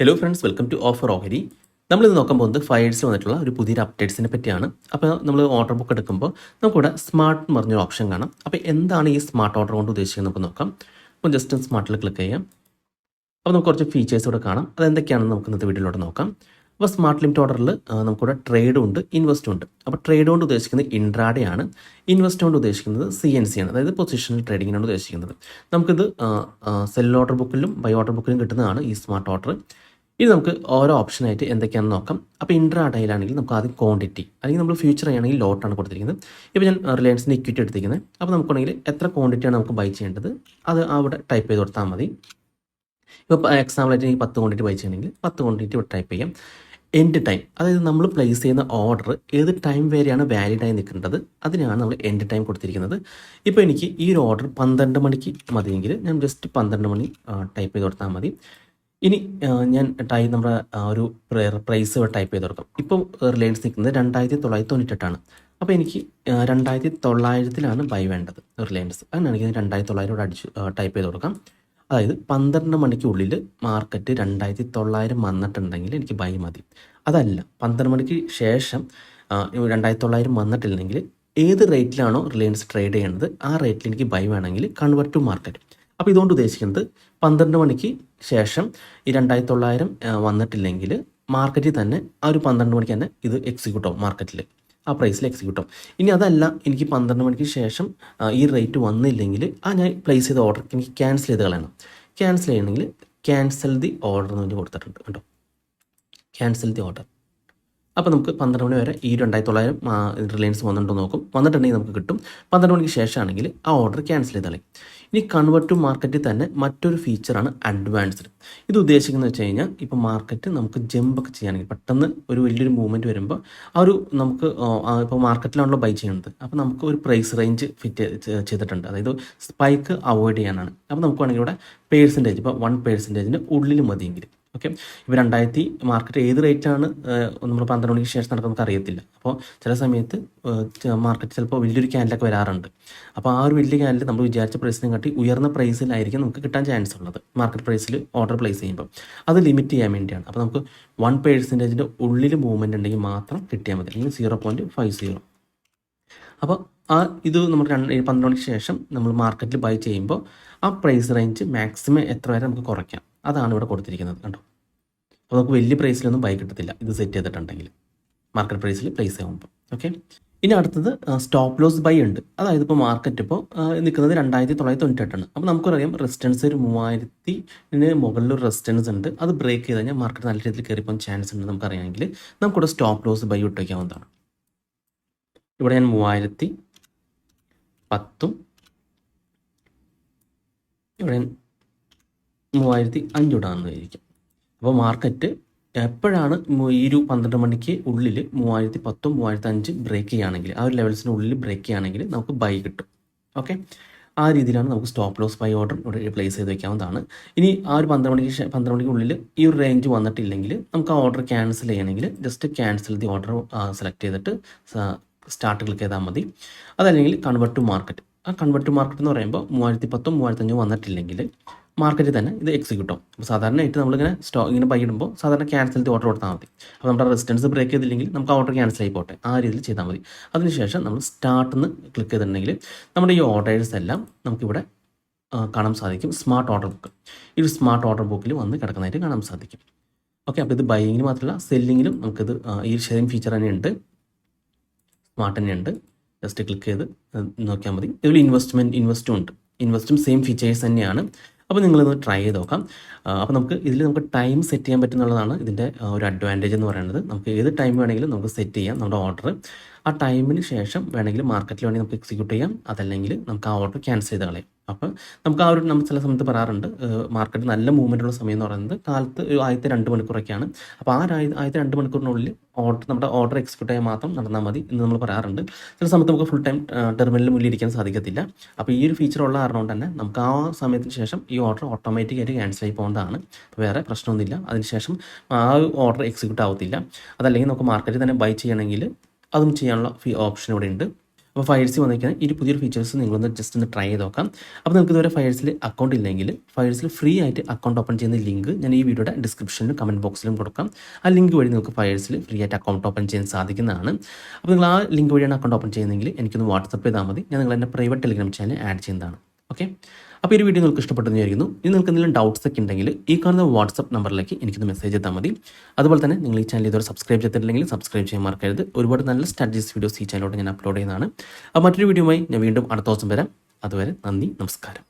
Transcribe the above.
Hello friends, welcome to offer ഓഹരി. നമ്മളിത് നോക്കാൻ പോകുന്നത് ഫയൽസിൽ വന്നിട്ടുള്ള ഒരു പുതിയൊരു അപ്ഡേറ്റ്സിനെ പറ്റിയാണ്. അപ്പോൾ നമ്മൾ ഓർഡർ ബുക്ക് എടുക്കുമ്പോൾ നമുക്കിവിടെ സ്മാർട്ട് എന്ന് പറഞ്ഞൊരു ഓപ്ഷൻ കാണാം. അപ്പോൾ എന്താണ് ഈ സ്മാർട്ട് ഓർഡർ കൊണ്ട് ഉദ്ദേശിക്കുന്നത് നമുക്ക് നോക്കാം. അപ്പോൾ ജസ്റ്റ് സ്മാർട്ടിൽ ക്ലിക്ക് ചെയ്യാം. അപ്പോൾ നമുക്ക് കുറച്ച് ഫീച്ചേഴ്സ് ഇവിടെ കാണാം. അതെന്തൊക്കെയാണെന്ന് നമുക്ക് ഇന്നത്തെ വീഡിയോയിലോട്ട് നോക്കാം. അപ്പോൾ സ്മാർട്ട് ലിമിറ്റ് ഓർഡറിൽ നമുക്കിവിടെ ട്രേഡും ഉണ്ട്, ഇൻവെസ്റ്റും ഉണ്ട്. അപ്പോൾ ട്രേഡ് കൊണ്ട് ഉദ്ദേശിക്കുന്നത് ഇൻട്രാഡേ ആണ്, ഇൻവെസ്റ്റ് കൊണ്ട് ഉദ്ദേശിക്കുന്നത് CNC ആണ്, അതായത് പൊസിഷണൽ ട്രേഡിങ്ങിനാണ് ഉദ്ദേശിക്കുന്നത്. നമുക്കിത് സെൽ ഓർഡർ ബുക്കിലും ബൈ ഓർഡർ ബുക്കിലും കിട്ടുന്നതാണ് ഈ സ്മാർട്ട് ഓർഡർ. ഇനി നമുക്ക് ഓരോ ഓപ്ഷനായിട്ട് എന്തൊക്കെയാണെന്ന് നോക്കാം. അപ്പോൾ ഇൻട്രാഡേയിലാണെങ്കിൽ നമുക്ക് ആദ്യം ക്വാണ്ടിറ്റി, അല്ലെങ്കിൽ നമ്മൾ ഫ്യൂച്ചർ ചെയ്യുകയാണെങ്കിൽ ലോട്ടാണ് കൊടുത്തിരിക്കുന്നത്. ഇപ്പോൾ ഞാൻ റിലയൻസിൻ്റെ ഇക്വിറ്റി എടുത്തിരിക്കുന്നത്. അപ്പോൾ നമുക്കാണെങ്കിൽ എത്ര ക്വാണ്ടിറ്റിയാണ് നമുക്ക് ബൈ ചെയ്യേണ്ടത് അത് അവിടെ ടൈപ്പ് ചെയ്ത് കൊടുത്താൽ മതി. ഇപ്പോൾ എക്സാമ്പിളായിട്ട് എനിക്ക് 10 ക്വാണ്ടിറ്റി ബൈ ചെയ്യണമെങ്കിൽ 10 ക്വാണ്ടിറ്റി ഇവിടെ ടൈപ്പ് ചെയ്യാം. എൻഡ് ടൈം, അതായത് നമ്മൾ പ്ലേസ് ചെയ്യുന്ന ഓർഡർ ഏത് ടൈം വരെയാണ് വാലിഡായി നിൽക്കേണ്ടത് അതിനാണ് നമ്മൾ എൻഡ് ടൈം കൊടുത്തിരിക്കുന്നത്. ഇപ്പോൾ എനിക്ക് ഈ ഒരു ഓർഡർ 12 മണിക്ക് മതിയെങ്കിൽ ഞാൻ ജസ്റ്റ് 12 മണി ടൈപ്പ് ചെയ്ത് കൊടുത്താൽ മതി. ഇനി ഞാൻ നമ്മുടെ ഒരു പ്രൈസ് ഇവിടെ ടൈപ്പ് ചെയ്ത് കൊടുക്കാം. ഇപ്പോൾ റിലയൻസ് നിൽക്കുന്നത് 2998 അപ്പോൾ എനിക്ക് 2900 ബൈ വേണ്ടത് റിലയൻസ്. അങ്ങനെയാണെങ്കിൽ 2900 ഇവിടെ ടൈപ്പ് ചെയ്ത് കൊടുക്കാം. അതായത് 12 മണിക്കുള്ളിൽ മാർക്കറ്റ് 2900 വന്നിട്ടുണ്ടെങ്കിൽ എനിക്ക് ബൈ മതി. അതല്ല 12 മണിക്ക് ശേഷം 2900 വന്നിട്ടില്ലെങ്കിൽ ഏത് റേറ്റിലാണോ റിലയൻസ് ട്രേഡ് ചെയ്യുന്നത് ആ റേറ്റിൽ എനിക്ക് ബൈ വേണമെങ്കിൽ കൺവേർട്ട് ടു മാർക്കറ്റ്. അപ്പോൾ ഇതുകൊണ്ട് ഉദ്ദേശിക്കുന്നത് 12 മണിക്ക് ശേഷം ഈ 2900 വന്നിട്ടില്ലെങ്കിൽ മാർക്കറ്റിൽ തന്നെ ആ ഒരു 12 മണിക്ക് തന്നെ ഇത് എക്സിക്യൂട്ട് ആവും, മാർക്കറ്റിൽ ആ പ്രൈസിൽ എക്സിക്യൂട്ട് ആവും. ഇനി അതല്ല എനിക്ക് 12 മണിക്ക് ശേഷം ഈ റേറ്റ് വന്നില്ലെങ്കിൽ ഞാൻ പ്ലേസ് ചെയ്ത ഓർഡർ എനിക്ക് ക്യാൻസൽ ചെയ്ത് കളയണം. ക്യാൻസൽ ചെയ്യണമെങ്കിൽ ക്യാൻസൽ ദി ഓർഡർ എന്ന് വേണ്ടി കൊടുത്തിട്ടുണ്ട് കേട്ടോ, ക്യാൻസൽ ദി ഓർഡർ. അപ്പോൾ നമുക്ക് 12 മണി വരെ ഈ 2900 റിലയൻസ് വന്നിട്ടുണ്ടോ നോക്കും. വന്നിട്ടുണ്ടെങ്കിൽ നമുക്ക് കിട്ടും. 12 മണിക്ക് ശേഷമാണെങ്കിൽ ആ ഓർഡർ ക്യാൻസൽ ചെയ്ത് കളയും. ഇനി കൺവേർട്ട് ടു മാർക്കറ്റിൽ തന്നെ മറ്റൊരു ഫീച്ചറാണ് അഡ്വാൻസ്ഡ്. ഇത് ഉദ്ദേശിക്കുന്നത് വെച്ച് കഴിഞ്ഞാൽ ഇപ്പോൾ മാർക്കറ്റ് നമുക്ക് ജമ്പൊക്കെ ചെയ്യുകയാണെങ്കിൽ പെട്ടെന്ന് ഒരു വലിയൊരു മൂവ്മെൻറ്റ് വരുമ്പോൾ ആ ഒരു നമുക്ക് ഇപ്പോൾ മാർക്കറ്റിലാണല്ലോ ബൈ ചെയ്യുന്നത്. അപ്പോൾ നമുക്ക് ഒരു പ്രൈസ് റേഞ്ച് ഫിറ്റ് ചെയ്തിട്ടുണ്ട്, അതായത് സ്പൈക്ക് അവോയ്ഡ് ചെയ്യാനാണ്. അപ്പോൾ നമുക്ക് വേണമെങ്കിൽ ഇവിടെ പേഴ്സൻറ്റേജ് ഇപ്പോൾ 1% ഉള്ളിൽ മതിയെങ്കിൽ ഓക്കെ. ഇപ്പോൾ മാർക്കറ്റ് ഏത് റേറ്റാണ് നമ്മൾ 12 മണിക്ക് ശേഷം നടക്കുന്നത് നമുക്ക് അറിയത്തില്ല. അപ്പോൾ ചില സമയത്ത് മാർക്കറ്റ് ചിലപ്പോൾ വലിയൊരു ക്യാൻഡിലൊക്കെ വരാറുണ്ട്. അപ്പോൾ ആ ഒരു വലിയ ക്യാൻഡിൽ നമ്മൾ വിചാരിച്ച പ്രൈസിനെ കാട്ടി ഉയർന്ന പ്രൈസിലായിരിക്കും നമുക്ക് കിട്ടാൻ ചാൻസ് ഉള്ളത് മാർക്കറ്റ് പ്രൈസിൽ ഓർഡർ പ്ലേസ് ചെയ്യുമ്പോൾ. അത് ലിമിറ്റ് ചെയ്യാൻ വേണ്ടിയാണ്. അപ്പോൾ നമുക്ക് 1% ഉള്ളിൽ മൂവ്മെൻറ്റ് ഉണ്ടെങ്കിൽ മാത്രം കിട്ടിയാൽ മതി, അല്ലെങ്കിൽ 0.50. അപ്പോൾ ഇത് നമ്മൾ 12 മണിക്ക് ശേഷം നമ്മൾ മാർക്കറ്റിൽ ബൈ ചെയ്യുമ്പോൾ ആ പ്രൈസ് റേഞ്ച് മാക്സിമം എത്ര വരെ നമുക്ക് കുറയ്ക്കാം അതാണ് ഇവിടെ കൊടുത്തിരിക്കുന്നത് കണ്ടോ. അപ്പോൾ നമുക്ക് വലിയ പ്രൈസിലൊന്നും ബൈ കിട്ടത്തില്ല ഇത് സെറ്റ് ചെയ്തിട്ടുണ്ടെങ്കിൽ മാർക്കറ്റ് പ്രൈസിൽ പ്ലേസ് ആകുമ്പോൾ. ഓക്കെ. ഇനി അടുത്തത് സ്റ്റോപ്പ് ലോസ് ബൈ ഉണ്ട്. അതായത് ഇപ്പോൾ മാർക്കറ്റ് ഇപ്പോൾ നിൽക്കുന്നത് 2998 അപ്പോൾ നമുക്കറിയാം റെസിസ്റ്റൻസ് ഒരു 3000 മുകളിലൊരു റെസിസ്റ്റൻസ് ഉണ്ട്. അത് ബ്രേക്ക് ചെയ്ത് കഴിഞ്ഞാൽ മാർക്കറ്റ് നല്ല രീതിയിൽ കയറിപ്പോകാൻ ചാൻസ് ഉണ്ട് നമുക്കറിയാമെങ്കിൽ നമുക്കിവിടെ സ്റ്റോപ്പ് ലോസ് ബൈ ഇട്ട് വയ്ക്കാവുന്നതാണ്. ഇവിടെ ഞാൻ 3010 ഇവിടെ 3500 ഇടാമെന്നായിരിക്കും. അപ്പോൾ മാർക്കറ്റ് എപ്പോഴാണ് ഈ ഒരു 12 മണിക്ക് ഉള്ളിൽ 3010 3005 ബ്രേക്ക് ചെയ്യുകയാണെങ്കിൽ ആ ഒരു ലെവൽസിന് ഉള്ളിൽ ബ്രേക്ക് ചെയ്യുകയാണെങ്കിൽ നമുക്ക് ബൈ കിട്ടും. ഓക്കെ. ആ രീതിയിലാണ് നമുക്ക് സ്റ്റോപ്പ് ലോസ് ബൈ ഓർഡർ ഇവിടെ പ്ലേസ് ചെയ്ത് വയ്ക്കാവുന്നതാണ്. ഇനി ആ ഒരു 12 മണിക്കുള്ളിൽ ഈ ഒരു റേഞ്ച് വന്നിട്ടില്ലെങ്കിൽ നമുക്ക് ആ ഓർഡർ ക്യാൻസൽ ചെയ്യണമെങ്കിൽ just cancel the order select ചെയ്തിട്ട് സ്റ്റാർട്ട് ക്ലിക്ക് ചെയ്താൽ മതി. അതല്ലെങ്കിൽ കൺവേർട്ട് ടു മാർക്കറ്റ്. ആ കൺവേർട്ട് ടു മാർക്കറ്റ് എന്ന് പറയുമ്പോൾ 3010 3005 വന്നിട്ടില്ലെങ്കിൽ മാർക്കറ്റിൽ തന്നെ ഇത് എക്സിക്യൂട്ട് ആവും. അപ്പോൾ സാധാരണയായിട്ട് നമ്മളിങ്ങനെ ഇങ്ങനെ ബൈ ഇടുമ്പോൾ സാധാരണ ക്യാൻസൽ ഓർഡർ കൊടുത്താൽ മതി. അപ്പോൾ നമ്മുടെ റെസിസ്റ്റൻസ് ബ്രേക്ക് ചെയ്തില്ലെങ്കിൽ നമുക്ക് ഓർഡർ ക്യാൻസൽ ആയി പോട്ടെ, ആ രീതിയിൽ ചെയ്താൽ മതി. അതിനുശേഷം നമ്മൾ സ്റ്റാർട്ടെന്ന് ക്ലിക്ക് ചെയ്തിട്ടുണ്ടെങ്കിൽ നമ്മുടെ ഈ ഓർഡേഴ്സ് എല്ലാം നമുക്കിവിടെ കാണാൻ സാധിക്കും. സ്മാർട്ട് ഓർഡർ ബുക്ക്, ഈ ഒരു സ്മാർട്ട് ഓർഡർ ബുക്കിൽ വന്ന് കിടക്കുന്നതായിട്ട് കാണാൻ സാധിക്കും. ഓക്കെ. അപ്പോൾ ഇത് ബൈയിങ്ങിന് മാത്രമല്ല സെല്ലിങ്ങിലും നമുക്കിത് ഈ സെയിം ഫീച്ചർ തന്നെയുണ്ട്, സ്മാർട്ട് തന്നെയുണ്ട്. ജസ്റ്റ് ക്ലിക്ക് ചെയ്ത് നോക്കിയാൽ മതി. ഇതിൽ ഇൻവെസ്റ്റും ഉണ്ട്. ഇൻവെസ്റ്റും സെയിം ഫീച്ചേഴ്സ് തന്നെയാണ്. അപ്പോൾ നിങ്ങളിത് ട്രൈ ചെയ്ത് നോക്കാം. അപ്പോൾ നമുക്ക് ടൈം സെറ്റ് ചെയ്യാൻ പറ്റുന്നുള്ളതാണ് ഇതിൻ്റെ ഒരു അഡ്വാൻറ്റേജ് എന്ന് പറയുന്നത്. നമുക്ക് ഏത് ടൈം വേണമെങ്കിലും നമുക്ക് സെറ്റ് ചെയ്യാം നമ്മുടെ ഓർഡർ. ആ ടൈമിന് ശേഷം വേണമെങ്കിൽ മാർക്കറ്റിൽ വേണമെങ്കിൽ നമുക്ക് എക്സിക്യൂട്ട് ചെയ്യാം, അതല്ലെങ്കിൽ നമുക്ക് ആ ഓർഡർ ക്യാൻസൽ ചെയ്ത് കളയാം. അപ്പോൾ നമുക്ക് നമ്മൾ ചില സമയത്ത് പറയാറുണ്ട് മാർക്കറ്റ് നല്ല മൂവ്മെൻ്റ് ഉള്ള സമയം എന്ന് പറയുന്നത് കാലത്ത് ഒരു ആദ്യത്തെ 2 മണിക്കൂറൊക്കെയാണ്. അപ്പോൾ ആ ആദ്യത്തെ 2 മണിക്കൂറിനുള്ളിൽ നമ്മുടെ ഓർഡർ എക്സിക്യൂട്ട് ചെയ്യാൻ മാത്രം നടന്നാൽ മതി എന്ന് നമ്മൾ പറയാറുണ്ട്. ചില സമയത്ത് നമുക്ക് ഫുൾ ടൈം ടെർമിനലിൽ മുന്നിൽ ഇരിക്കാൻ സാധിക്കത്തില്ല. അപ്പോൾ ഈ ഒരു ഫീച്ചർ ഉള്ള കാരണം കൊണ്ട് തന്നെ നമുക്ക് ആ സമയത്തിന് ശേഷം ഈ ഓർഡർ ഓട്ടോമാറ്റിക്കായിട്ട് ക്യാൻസൽ ആയി പോകുന്നതാണ്. അപ്പോൾ വേറെ പ്രശ്നമൊന്നുമില്ല. അതിനുശേഷം ആ ഓർഡർ എക്സിക്യൂട്ട് ആവത്തില്ല. അതല്ലെങ്കിൽ നമുക്ക് മാർക്കറ്റിൽ തന്നെ ബൈ ചെയ്യണമെങ്കിൽ അതും ചെയ്യാനുള്ള ഓപ്ഷൻ ഇവിടെ ഉണ്ട്. അപ്പോൾ ഫയർസിൽ വന്നിരിക്കുന്ന ഈ പുതിയൊരു ഫീച്ചേഴ്സ് നിങ്ങളൊന്ന് ജസ്റ്റ് ഒന്ന് ട്രൈ ചെയ്ത് നോക്കാം. അപ്പോൾ നിങ്ങൾക്ക് ഇതുവരെ ഫയർസിൽ അക്കൗണ്ട് ഇല്ലെങ്കിൽ ഫയർസിൽ ഫ്രീ ആയിട്ട് അക്കൗണ്ട് ഓപ്പൺ ചെയ്യുന്ന ലിങ്ക് ഞാൻ ഈ വീഡിയോയുടെ ഡിസ്ക്രിപ്ഷനിലും കമൻറ്റ് ബോക്സിലും കൊടുക്കാം. ആ ലിങ്ക് വഴി നിങ്ങൾക്ക് ഫയർസിൽ ഫ്രീ ആയിട്ട് അക്കൗണ്ട് ഓപ്പൺ ചെയ്യാൻ സാധിക്കുന്നതാണ്. അപ്പോൾ നിങ്ങൾ ആ ലിങ്ക് വഴിയാണ് അക്കൗണ്ട് ഓപ്പൺ ചെയ്യുന്നതെങ്കിൽ എനിക്കൊന്ന് വാട്സപ്പ് ചെയ്താൽ മതി. ഞാൻ നിങ്ങൾ എൻ്റെ പ്രൈവറ്റ് ടെലിഗ്രാം ചാനൽ ആഡ് ചെയ്യുന്നതാണ്. ഓക്കെ, അപ്പോൾ ഈ വീഡിയോ നിങ്ങൾക്ക് ഇഷ്ടപ്പെട്ടെന്ന് വിചാരിക്കുന്നു. ഇനി നിങ്ങൾക്ക് എന്തെങ്കിലും ഡൗട്ട്സ് ഒക്കെ ഉണ്ടെങ്കിൽ ഈ കാണുന്ന വാട്സപ്പ് നമ്പറിലേക്ക് എനിക്കൊന്ന് മെസ്സേജ് ചെയ്താൽ മതി. അതുപോലെ തന്നെ നിങ്ങൾ ഈ ചാനൽ ഇതുവരെ സബ്സ്ക്രൈബ് ചെയ്തിട്ടില്ലെങ്കിൽ സബ്സ്ക്രൈബ് ചെയ്യാൻ മറക്കരുത്. ഒരുപാട് നല്ല സ്ട്രാറ്റജീസ് വീഡിയോസ് ഈ ചാനലിലോട്ട് ഞാൻ അപ്ലോഡ് ചെയ്യുന്നതാണ്. അപ്പോൾ മറ്റൊരു വീഡിയോയുമായി ഞാൻ വീണ്ടും അടുത്ത ദിവസം വരാം. അതുവരെ നന്ദി, നമസ്കാരം.